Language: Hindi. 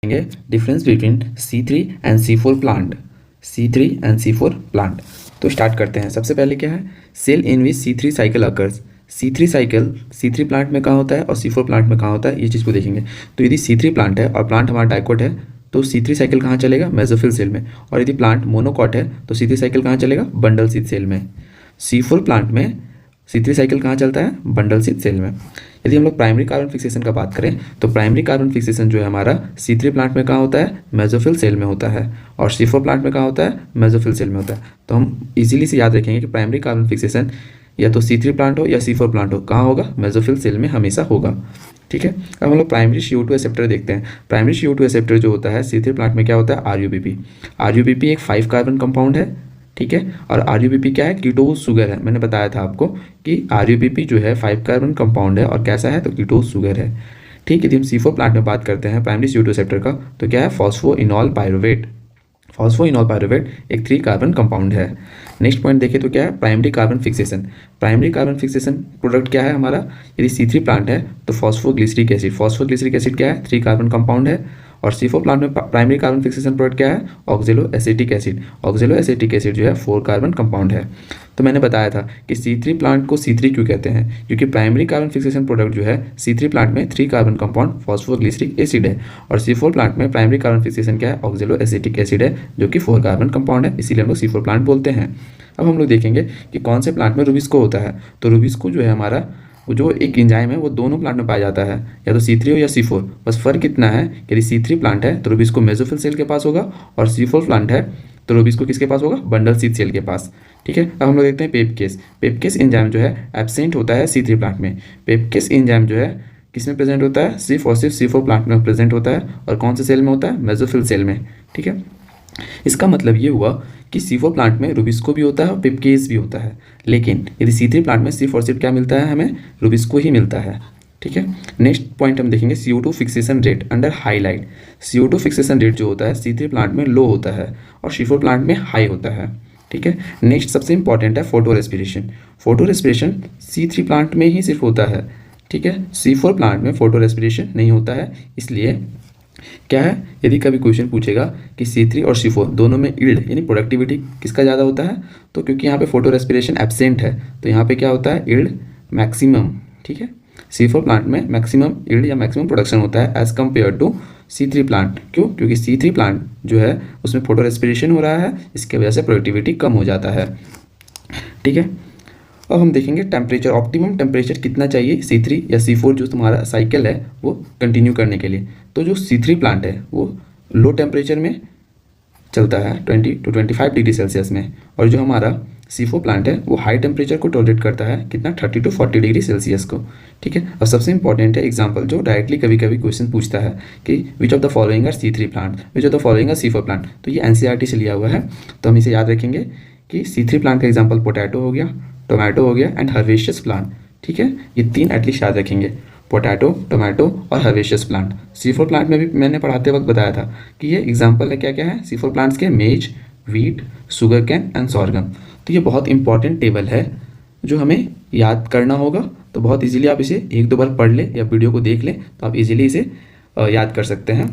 Difference between C3 and C4 plant. C3 and C4 plant. तो स्टार्ट करते हैं। सबसे पहले क्या है, सेल इन विच C3 cycle occurs. C3 cycle C3 plant में कहाँ होता है और C4 प्लांट में कहाँ होता है, ये चीज़ को देखेंगे। तो यदि C3 प्लांट है और प्लांट हमारा डाइकोट है तो C3 साइकिल कहाँ चलेगा, मेसोफिल सेल में। और यदि प्लांट मोनोकॉट है तो C3 साइकिल कहाँ चलेगा, बंडल शीथ सेल में। C4 प्लांट में C3 साइकिल कहाँ चलता है, बंडल शीथ सेल में। यदि हम लोग प्राइमरी कार्बन फिक्सेशन का बात करें तो प्राइमरी कार्बन फिक्सेशन जो है हमारा C3 प्लांट में कहाँ होता है, मेसोफिल सेल में होता है। और C4 प्लांट में कहाँ होता है, मेसोफिल सेल में होता है। तो हम इजीली से याद रखेंगे कि प्राइमरी कार्बन फिक्सेशन या तो C3 प्लांट हो या C4 प्लांट हो, कहाँ होगा, मेसोफिल सेल में हमेशा होगा। ठीक है। अब हम लोग प्राइमरी CO2 एक्सेप्टर देखते हैं। प्राइमरी CO2 एक्सेप्टर जो होता है C3 प्लांट में क्या होता है, RUBP। RUBP एक 5 कार्बन कंपाउंड है। ठीक है। और RUBP क्या है, कीटोज शुगर है। मैंने बताया था आपको कि RUBP जो है 5 कार्बन कंपाउंड है और कैसा है, तो कीटोज शुगर है। ठीक है। यदि हम C4 प्लांट में बात करते हैं प्राइमरी CO2 एक्सेप्टर का, तो क्या है, फॉस्फोइनॉल पायरुवेट। फॉस्फोइनॉल पायरुवेट एक 3 कार्बन कंपाउंड है। नेक्स्ट पॉइंट देखें तो क्या है, primary carbon fixation. Primary carbon fixation product क्या है हमारा, यदि C3 प्लांट है तो फॉस्फोग्लिसरिक एसिड। फॉस्फोग्लिसरिक एसिड क्या है, 3 कार्बन कंपाउंड है। और C4 प्लांट में प्राइमरी कार्बन फिक्सेशन प्रोडक्ट क्या है, ऑक्जेलो एसिटिक एसिड। ऑक्जेलो एसिटिक एसिड जो है 4 कार्बन कंपाउंड है। तो मैंने बताया था कि C3 प्लांट को C3 क्यों कहते हैं, क्योंकि प्राइमरी कार्बन फिक्सेशन प्रोडक्ट जो है C3 प्लांट में 3 कार्बन कंपाउंड फॉस्फोग्लिसरिक एसिड है। और C4 प्लांट में प्राइमरी कार्बन फिक्सेशन क्या है, ऑक्जेलो एसिटिक एसिड है, जो कि 4 कार्बन कंपाउंड है, इसीलिए हम लोग C4 प्लांट बोलते हैं। अब हम लोग देखेंगे कि कौन से प्लांट में रुबिस्को होता है। तो रुबिस्को जो है हमारा, वो जो एक एंजाइम है वो दोनों प्लांट में पाया जाता है, या तो C3 हो या C4। बस फर्क इतना है कि यदि C3 प्लांट है तो रुबिस्को मेसोफिल सेल के पास होगा, और C4 प्लांट है तो रुबिस्को किसके पास होगा, बंडल शीथ सेल के पास। ठीक है। अब हम लोग देखते हैं पेपकेस। पेपकेस एंजाइम जो है एब्सेंट होता है C3 प्लांट में। पेपकेस एंजाइम जो है किस में प्रेजेंट होता है, सिर्फ और सिर्फ C4 प्लांट में प्रेजेंट होता है। और कौन से सेल में होता है, मेसोफिल सेल में। ठीक है। इसका मतलब ये हुआ कि C4 प्लांट में रुबिस्को भी होता है और पेपकेस भी होता है, लेकिन यदि C3 प्लांट में सिर्फ और सिर्फ क्या मिलता है, हमें रुबिस्को ही मिलता है। ठीक है। नेक्स्ट पॉइंट हम देखेंगे CO2 fixation rate under highlight. CO2 fixation rate जो होता है C3 प्लांट में लो होता है और C4 प्लांट में हाई होता है। ठीक है। नेक्स्ट सबसे इंपॉर्टेंट है photo respiration. Photo respiration C3 plant में ही सिर्फ होता है। ठीक है। C4 प्लांट में फोटो रेस्पिरेशन नहीं होता है। इसलिए क्या है, यदि कभी क्वेश्चन पूछेगा कि C3 और C4 दोनों में यील्ड यानी प्रोडक्टिविटी किसका ज़्यादा होता है, तो क्योंकि यहाँ पे फोटो रेस्पिरेशन एब्सेंट है तो यहाँ पे क्या होता है, यील्ड मैक्सिमम। ठीक है। C4 प्लांट में मैक्सिमम यील्ड या मैक्सिमम प्रोडक्शन होता है as compare to C3 plant. क्यों, क्योंकि C3 प्लांट जो है उसमें फोटो रेस्पिरेशन हो रहा है, इसके वजह से प्रोडक्टिविटी कम हो जाता है। ठीक है। अब हम देखेंगे टेम्परेचर, ऑप्टिमम टेम्परेचर कितना चाहिए C3 या C4 जो तुम्हारा साइकिल है वो कंटिन्यू करने के लिए। तो जो C3 प्लांट है वो लो टेम्परेचर में चलता है 20 to 25 डिग्री सेल्सियस में, और जो हमारा C4 प्लांट है वो हाई टेम्परेचर को टॉलरेट करता है कितना, 30 to 40 डिग्री सेल्सियस को। ठीक है। और सबसे इंपॉर्टेंट है एग्जांपल जो डायरेक्टली कभी कभी क्वेश्चन पूछता है कि which of the following are C3 plant, which of the following are C4 plant. तो ये NCERT से लिया हुआ है, तो हम इसे याद रखेंगे कि C3 प्लांट का एग्जाम्पल पोटैटो हो गया, टोमेटो हो गया एंड हर्बेशियस प्लांट। ठीक है। ये 3 एटलीस्ट याद रखेंगे, पोटैटो, टोमेटो और हर्बेशियस प्लांट। C4 प्लांट में भी मैंने पढ़ाते वक्त बताया था कि ये एग्जाम्पल है क्या क्या है C4 प्लांट्स के, मेज, wheat, sugar cane and sorghum. तो ये बहुत इंपॉर्टेंट टेबल है जो हमें याद करना होगा। तो बहुत इजीली आप इसे 1-2 बार पढ़ ले या वीडियो को देख लें तो आप इजीली इसे याद कर सकते हैं।